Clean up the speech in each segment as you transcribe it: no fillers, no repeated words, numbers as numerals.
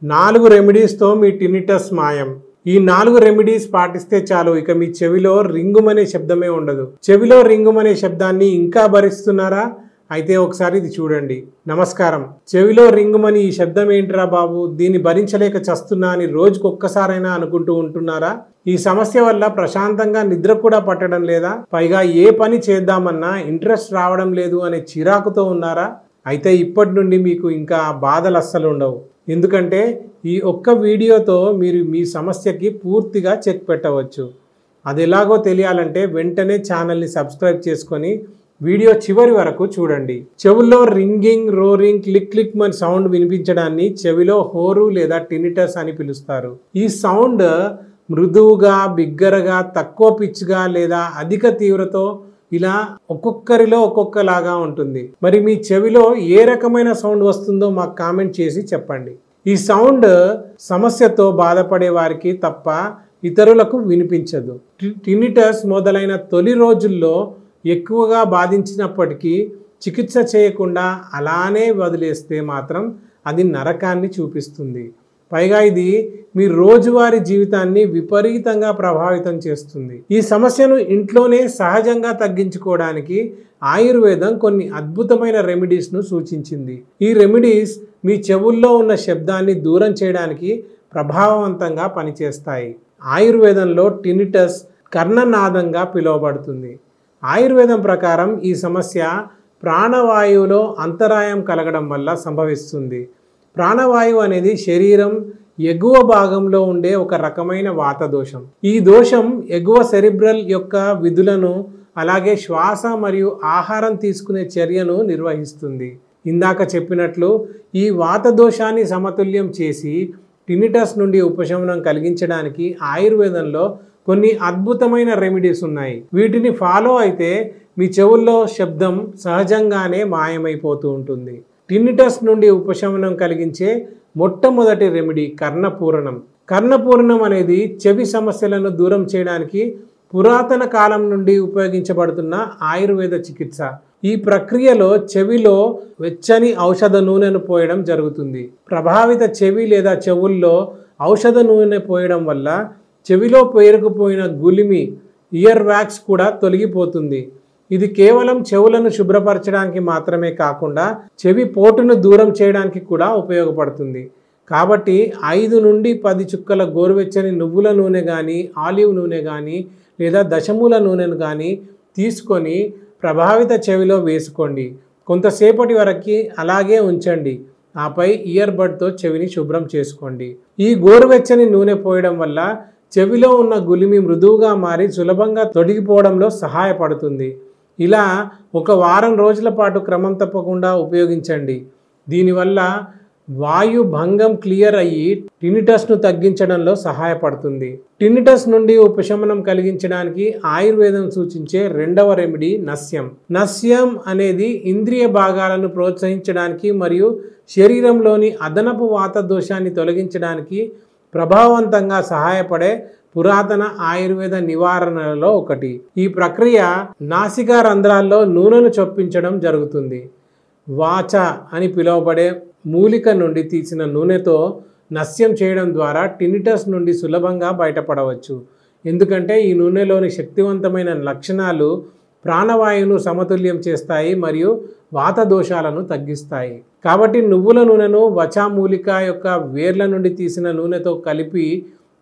4 రెమెడీస్తో మీ tinnitus మాయం. ఈ 4 remedies పాటిస్తే చాలు, ఇక మీ చెవిలో రింగుమనే శబ్దమే ఉండదు. చెవిలో రింగుమనే శబ్దాన్ని ఇంకా భరిస్తున్నారా? అయితే ఒకసారి ఇది చూడండి. నమస్కారం. చెవిలో రింగుమని ఈ శబ్దం ఏంటిరా బాబు, దీన్ని భరించలేక చస్తున్నా అని రోజుకొక్కసారైనా అనుకుంటూ ఉంటున్నారా? ఈ సమస్య వల్ల ప్రశాంతంగా నిద్ర కూడా పట్టడం లేదా? పైగా ఏ పని చేద్దామన్నా ఇంట్రెస్ట్ రావడం లేదు అనే చిరాకుతో ఉన్నారా? అయితే ఇప్పటి నుండి మీకు ఇంకా బాధలు అస్సలు ఉండవు. ఎందుకంటే ఈ ఒక్క వీడియోతో మీరు మీ సమస్యకి పూర్తిగా చెక్ పెట్టవచ్చు. అది ఎలాగో తెలియాలంటే వెంటనే ఛానల్ని సబ్స్క్రైబ్ చేసుకొని వీడియో చివరి వరకు చూడండి. చెవుల్లో రింగింగ్, రోరింగ్, క్లిక్ క్లిక్ మన సౌండ్ వినిపించడాన్ని చెవిలో హోరు లేదా టినిటస్ అని పిలుస్తారు. ఈ సౌండ్ మృదువుగా, బిగ్గరగా, తక్కువ పిచ్గా లేదా అధిక తీవ్రతో ఇలా ఒక్కొక్కరిలో ఒక్కొక్కలాగా ఉంటుంది. మరి మీ చెవిలో ఏ రకమైన సౌండ్ వస్తుందో మాకు కామెంట్ చేసి చెప్పండి. ఈ సౌండ్ సమస్యతో బాధపడే వారికి తప్ప ఇతరులకు వినిపించదు. టినిటస్ మొదలైన తొలి రోజుల్లో ఎక్కువగా బాధించినప్పటికీ చికిత్స చేయకుండా అలానే వదిలేస్తే మాత్రం అది నరకాన్ని చూపిస్తుంది. పైగా ఇది మీ రోజువారీ జీవితాన్ని విపరీతంగా ప్రభావితం చేస్తుంది. ఈ సమస్యను ఇంట్లోనే సహజంగా తగ్గించుకోవడానికి ఆయుర్వేదం కొన్ని అద్భుతమైన రెమెడీస్ను సూచించింది. ఈ రెమెడీస్ మీ చెవుల్లో ఉన్న శబ్దాన్ని దూరం చేయడానికి ప్రభావవంతంగా పనిచేస్తాయి. ఆయుర్వేదంలో టినిటస్ కర్ణనాదంగా పిలువబడుతుంది. ఆయుర్వేదం ప్రకారం ఈ సమస్య ప్రాణవాయువులో అంతరాయం కలగడం వల్ల సంభవిస్తుంది. ప్రాణవాయువు అనేది శరీరం ఎగువ భాగంలో ఉండే ఒక రకమైన వాత దోషం. ఈ దోషం ఎగువ సెరిబ్రల్ యొక్క విధులను, అలాగే శ్వాస మరియు ఆహారం తీసుకునే చర్యను నిర్వహిస్తుంది. ఇందాక చెప్పినట్లు ఈ వాత దోషాన్ని సమతుల్యం చేసి టినిటస్ నుండి ఉపశమనం కలిగించడానికి ఆయుర్వేదంలో కొన్ని అద్భుతమైన రెమెడీస్ ఉన్నాయి. వీటిని ఫాలో అయితే మీ చెవుల్లో శబ్దం సహజంగానే మాయమైపోతూ ఉంటుంది. టినిటస్ నుండి ఉపశమనం కలిగించే మొట్టమొదటి రెమెడీ కర్ణపూరణం. కర్ణపూరణం అనేది చెవి సమస్యలను దూరం చేయడానికి పురాతన కాలం నుండి ఉపయోగించబడుతున్న ఆయుర్వేద చికిత్స. ఈ ప్రక్రియలో చెవిలో వెచ్చని ఔషధ నూనెను పోయడం జరుగుతుంది. ప్రభావిత చెవి లేదా చెవుల్లో ఔషధ నూనె పోయడం వల్ల చెవిలో పేరుకుపోయిన గులిమి, ఇయర్ వ్యాక్స్ కూడా తొలగిపోతుంది. ఇది కేవలం చెవులను శుభ్రపరచడానికి మాత్రమే కాకుండా చెవి పోటును దూరం చేయడానికి కూడా ఉపయోగపడుతుంది. కాబట్టి 5 నుండి 10 చుక్కల గోరువెచ్చని నువ్వుల నూనె కానీ, ఆలివ్ నూనె కానీ లేదా దశమూల నూనెను కానీ తీసుకొని ప్రభావిత చెవిలో వేసుకోండి. కొంతసేపటి వరకు అలాగే ఉంచండి. ఆపై ఇయర్ బడ్తో చెవిని శుభ్రం చేసుకోండి. ఈ గోరువెచ్చని నూనె పోయడం వల్ల చెవిలో ఉన్న గులిమి మృదువుగా మారి సులభంగా తొలగిపోవడంలో సహాయపడుతుంది. ఇలా 1 వారం రోజుల పాటు క్రమం తప్పకుండా ఉపయోగించండి. దీనివల్ల వాయు భంగం క్లియర్ అయ్యి టినిటస్ను తగ్గించడంలో సహాయపడుతుంది. టినిటస్ నుండి ఉపశమనం కలిగించడానికి ఆయుర్వేదం సూచించే రెండవ రెమెడీ నస్యం. నస్యం అనేది ఇంద్రియ భాగాలను ప్రోత్సహించడానికి మరియు శరీరంలోని అదనపు వాత దోషాన్ని తొలగించడానికి ప్రభావవంతంగా సహాయపడే పురాతన ఆయుర్వేద నివారణలలో ఒకటి. ఈ ప్రక్రియ నాసికా రంధ్రాల్లో నూనెను చొప్పించడం జరుగుతుంది. వాచ అని పిలువబడే మూలిక నుండి తీసిన నూనెతో నస్యం చేయడం ద్వారా టినిటస్ నుండి సులభంగా బయటపడవచ్చు. ఎందుకంటే ఈ నూనెలోని శక్తివంతమైన లక్షణాలు ప్రాణవాయువును సమతుల్యం చేస్తాయి మరియు వాత దోషాలను తగ్గిస్తాయి. కాబట్టి నువ్వుల నూనెను వచామూలిక యొక్క వేర్ల నుండి తీసిన నూనెతో కలిపి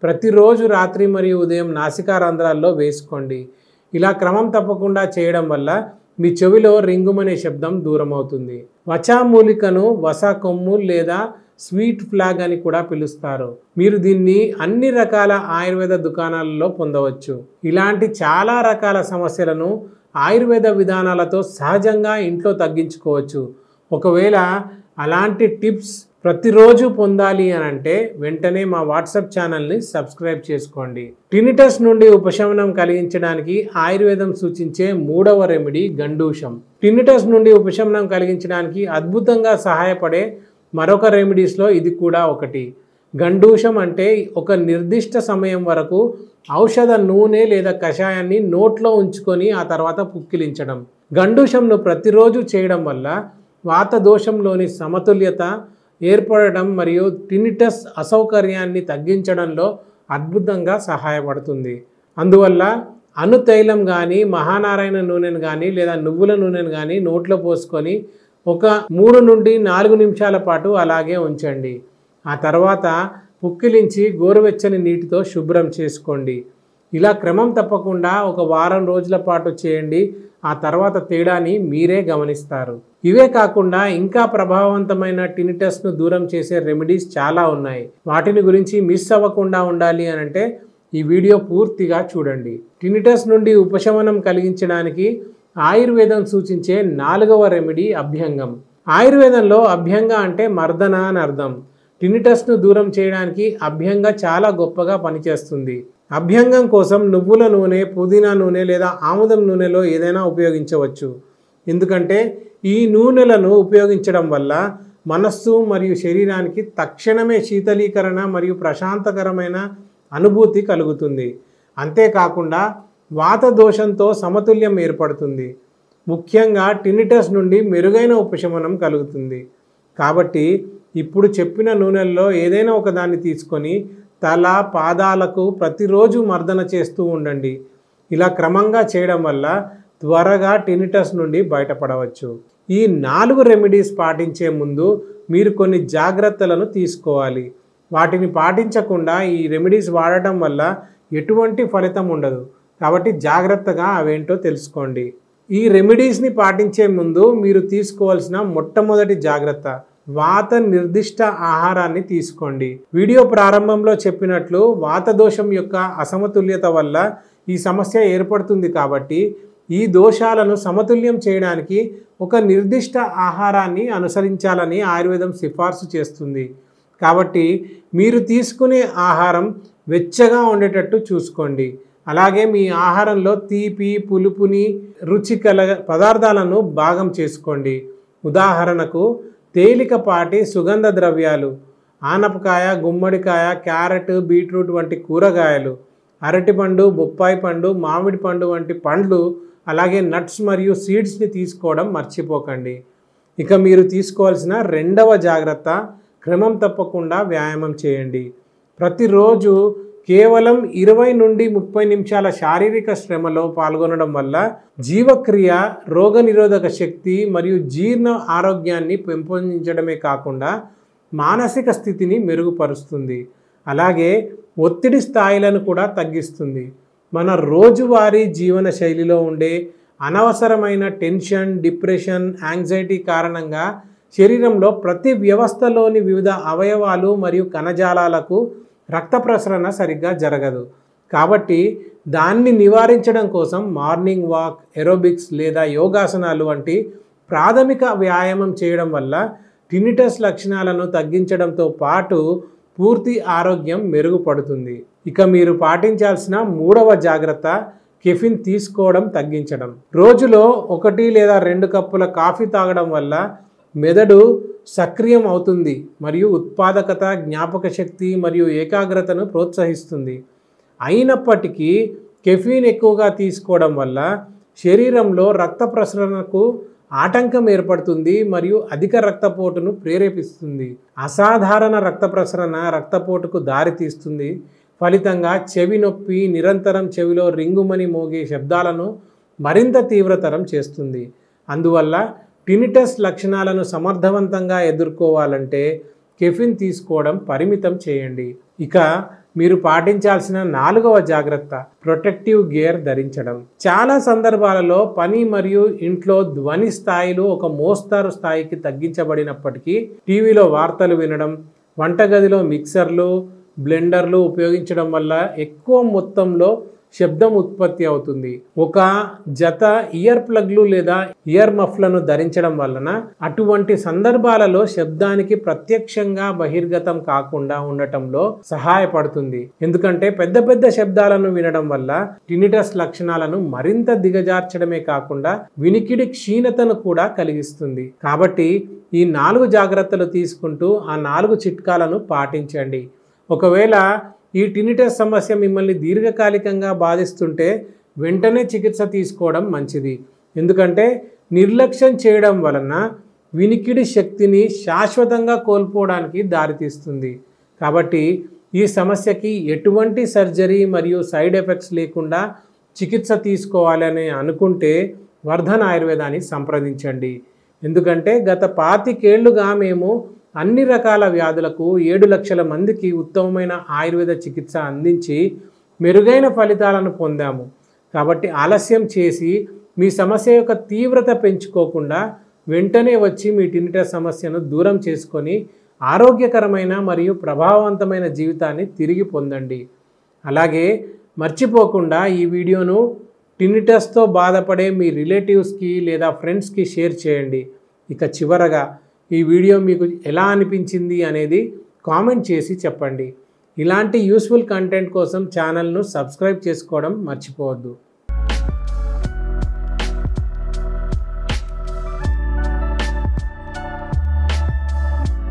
ప్రతిరోజు రాత్రి మరియు ఉదయం నాసికా రంధ్రాల్లో వేసుకోండి. ఇలా క్రమం తప్పకుండా చేయడం వల్ల మీ చెవిలో రింగుమనే శబ్దం దూరం అవుతుంది. వచామూలికను వస కొమ్ము లేదా స్వీట్ ఫ్లాగ్ అని కూడా పిలుస్తారు. మీరు దీన్ని అన్ని రకాల ఆయుర్వేద దుకాణాలలో పొందవచ్చు. ఇలాంటి చాలా రకాల సమస్యలను ఆయుర్వేద విధానాలతో సహజంగా ఇంట్లో తగ్గించుకోవచ్చు. ఒకవేళ అలాంటి టిప్స్ ప్రతిరోజు పొందాలి అని అంటే వెంటనే మా వాట్సాప్ ఛానల్ని సబ్స్క్రైబ్ చేసుకోండి. టినిటస్ నుండి ఉపశమనం కలిగించడానికి ఆయుర్వేదం సూచించే 3వ రెమెడీ గండూషం. టినిటస్ నుండి ఉపశమనం కలిగించడానికి అద్భుతంగా సహాయపడే మరొక రెమెడీస్లో ఇది కూడా ఒకటి. గండూషం అంటే ఒక నిర్దిష్ట సమయం వరకు ఔషధ నూనె లేదా కషాయాన్ని నోట్లో ఉంచుకొని ఆ తర్వాత పుక్కిలించడం. గండూషంను ప్రతిరోజు చేయడం వల్ల వాత దోషంలోని సమతుల్యత ఏర్పడటం మరియు టినిటస్ అసౌకర్యాన్ని తగ్గించడంలో అద్భుతంగా సహాయపడుతుంది. అందువల్ల అనుతైలం కానీ, మహానారాయణ నూనెను కానీ లేదా నువ్వుల నూనెను కానీ నోట్లో పోసుకొని ఒక 3 నుండి 4 నిమిషాల పాటు అలాగే ఉంచండి. ఆ తర్వాత పుక్కిలించి గోరువెచ్చని నీటితో శుభ్రం చేసుకోండి. ఇలా క్రమం తప్పకుండా ఒక వారం రోజుల పాటు చేయండి. ఆ తర్వాత తేడాని మీరే గమనిస్తారు. ఇవే కాకుండా ఇంకా ప్రభావవంతమైన టినిటస్ను దూరం చేసే రెమెడీస్ చాలా ఉన్నాయి. వాటిని గురించి మిస్ అవ్వకుండా ఉండాలి అనంటే ఈ వీడియో పూర్తిగా చూడండి. టినిటస్ నుండి ఉపశమనం కలిగించడానికి ఆయుర్వేదం సూచించే 4వ రెమెడీ అభ్యంగం. ఆయుర్వేదంలో అభ్యంగ అంటే మర్దన అని అర్థం. టినిటస్ను దూరం చేయడానికి అభ్యంగ చాలా గొప్పగా పనిచేస్తుంది. అభ్యంగం కోసం నువ్వుల నూనె, పుదీనా నూనె లేదా ఆముదం నూనెలో ఏదైనా ఉపయోగించవచ్చు. ఎందుకంటే ఈ నూనెలను ఉపయోగించడం వల్ల మనస్సు మరియు శరీరానికి తక్షణమే శీతలీకరణ మరియు ప్రశాంతకరమైన అనుభూతి కలుగుతుంది. అంతేకాకుండా వాత దోషంతో సమతుల్యం ఏర్పడుతుంది. ముఖ్యంగా టినిటస్ నుండి మెరుగైన ఉపశమనం కలుగుతుంది. కాబట్టి ఇప్పుడు చెప్పిన నూనెల్లో ఏదైనా ఒకదాన్ని తీసుకొని తల, పాదాలకు ప్రతిరోజు మర్దన చేస్తూ ఉండండి. ఇలా క్రమంగా చేయడం వల్ల త్వరగా టినిటస్ నుండి బయటపడవచ్చు. ఈ 4 రెమెడీస్ పాటించే ముందు మీరు కొన్ని జాగ్రత్తలను తీసుకోవాలి. వాటిని పాటించకుండా ఈ రెమెడీస్ వాడటం వల్ల ఎటువంటి ఫలితం ఉండదు. కాబట్టి జాగ్రత్తగా అవేంటో తెలుసుకోండి. ఈ రెమెడీస్ని పాటించే ముందు మీరు తీసుకోవాల్సిన మొట్టమొదటి జాగ్రత్త, వాత నిర్దిష్ట ఆహారాన్ని తీసుకోండి. వీడియో ప్రారంభంలో చెప్పినట్లు వాత దోషం యొక్క అసమతుల్యత వల్ల ఈ సమస్య ఏర్పడుతుంది. కాబట్టి ఈ దోషాలను సమతుల్యం చేయడానికి ఒక నిర్దిష్ట ఆహారాన్ని అనుసరించాలని ఆయుర్వేదం సిఫార్సు చేస్తుంది. కాబట్టి మీరు తీసుకునే ఆహారం వెచ్చగా ఉండేటట్టు చూసుకోండి. అలాగే మీ ఆహారంలో తీపి, పులుపుని, రుచికల పదార్థాలను భాగం చేసుకోండి. ఉదాహరణకు తేలికపాటి సుగంధ ద్రవ్యాలు, ఆనపకాయ, గుమ్మడికాయ, క్యారెట్, బీట్రూట్ వంటి కూరగాయలు, అరటిపండు, బొప్పాయి పండు, మామిడి పండు వంటి పండ్లు, అలాగే నట్స్ మరియు సీడ్స్ని తీసుకోవడం మర్చిపోకండి. ఇక మీరు తీసుకోవాల్సిన 2వ జాగ్రత్త, క్రమం తప్పకుండా వ్యాయామం చేయండి. ప్రతిరోజు కేవలం 20 నుండి 30 నిమిషాల శారీరక శ్రమలో పాల్గొనడం వల్ల జీవక్రియ, రోగనిరోధక శక్తి మరియు జీర్ణ ఆరోగ్యాన్ని పెంపొందించడమే కాకుండా మానసిక స్థితిని మెరుగుపరుస్తుంది. అలాగే ఒత్తిడి స్థాయిలను కూడా తగ్గిస్తుంది. మన రోజువారీ జీవన శైలిలో ఉండే అనవసరమైన టెన్షన్, డిప్రెషన్, యాంగ్జైటీ కారణంగా శరీరంలో ప్రతి వ్యవస్థలోని వివిధ అవయవాలు మరియు కణజాలాలకు రక్త ప్రసరణ సరిగ్గా జరగదు. కాబట్టి దాన్ని నివారించడం కోసం మార్నింగ్ వాక్, ఏరోబిక్స్ లేదా యోగాసనాలు వంటి ప్రాథమిక వ్యాయామం చేయడం వల్ల టినిటస్ లక్షణాలను తగ్గించడంతో పాటు పూర్తి ఆరోగ్యం మెరుగుపడుతుంది. ఇక మీరు పాటించాల్సిన 3వ జాగ్రత్త, కెఫిన్ తీసుకోవడం తగ్గించడం. రోజులో 1 లేదా 2 కప్పుల కాఫీ తాగడం వల్ల మెదడు సక్రియం అవుతుంది మరియు ఉత్పాదకత, జ్ఞాపక శక్తి మరియు ఏకాగ్రతను ప్రోత్సహిస్తుంది. అయినప్పటికీ కెఫీన్ ఎక్కువగా తీసుకోవడం వల్ల శరీరంలో రక్త ప్రసరణకు ఆటంకం ఏర్పడుతుంది మరియు అధిక రక్తపోటును ప్రేరేపిస్తుంది. అసాధారణ రక్త ప్రసరణ రక్తపోటుకు దారితీస్తుంది. ఫలితంగా చెవి నొప్పి, నిరంతరం చెవిలో రింగుమని మోగే శబ్దాలను మరింత తీవ్రతరం చేస్తుంది. అందువల్ల టినిటస్ లక్షణాలను సమర్థవంతంగా ఎదుర్కోవాలంటే కెఫిన్ తీసుకోవడం పరిమితం చేయండి. ఇక మీరు పాటించాల్సిన 4వ జాగ్రత్త, ప్రొటెక్టివ్ గేర్ ధరించడం. చాలా సందర్భాలలో పని మరియు ఇంట్లో ధ్వని స్థాయిలు ఒక మోస్తారు స్థాయికి తగ్గించబడినప్పటికీ టీవీలో వార్తలు వినడం, వంటగదిలో మిక్సర్లు, బ్లెండర్లు ఉపయోగించడం వల్ల ఎక్కువ మొత్తంలో శబ్దం ఉత్పత్తి అవుతుంది. ఒక జత ఇయర్ ప్లగ్లు లేదా ఇయర్ మఫ్లను ధరించడం వలన అటువంటి సందర్భాలలో శబ్దానికి ప్రత్యక్షంగా బహిర్గతం కాకుండా ఉండటంలో సహాయపడుతుంది. ఎందుకంటే పెద్ద పెద్ద శబ్దాలను వినడం వల్ల టినిటస్ లక్షణాలను మరింత దిగజార్చడమే కాకుండా వినికిడి క్షీణతను కూడా కలిగిస్తుంది. కాబట్టి ఈ 4 జాగ్రత్తలు తీసుకుంటూ ఆ 4 చిట్కాలను పాటించండి. ఒకవేళ ఈ టినిటస్ సమస్య మిమ్మల్ని దీర్ఘకాలికంగా బాధిస్తుంటే వెంటనే చికిత్స తీసుకోవడం మంచిది. ఎందుకంటే నిర్లక్ష్యం చేయడం వలన వినికిడి శక్తిని శాశ్వతంగా కోల్పోవడానికి దారితీస్తుంది. కాబట్టి ఈ సమస్యకి ఎటువంటి సర్జరీ మరియు సైడ్ ఎఫెక్ట్స్ లేకుండా చికిత్స తీసుకోవాలని అనుకుంటే వర్ధన్ ఆయుర్వేదాన్ని సంప్రదించండి. ఎందుకంటే గత 25 ఏళ్లుగా మేము అన్ని రకాల వ్యాధులకు 7 లక్షల మందికి ఉత్తమమైన ఆయుర్వేద చికిత్స అందించి మెరుగైన ఫలితాలను పొందాము. కాబట్టి ఆలస్యం చేసి మీ సమస్య యొక్క తీవ్రత పెంచుకోకుండా వెంటనే వచ్చి మీ టినిటస్ సమస్యను దూరం చేసుకొని ఆరోగ్యకరమైన మరియు ప్రభావవంతమైన జీవితాన్ని తిరిగి పొందండి. అలాగే మర్చిపోకుండా ఈ వీడియోను టినిటస్తో బాధపడే మీ రిలేటివ్స్కి లేదా ఫ్రెండ్స్కి షేర్ చేయండి. ఇక చివరగా ఈ వీడియో మీకు ఎలా అనిపించింది అనేది కామెంట్ చేసి చెప్పండి. ఇలాంటి యూస్ఫుల్ కంటెంట్ కోసం ఛానల్ను సబ్స్క్రైబ్ చేసుకోవడం మర్చిపోవద్దు.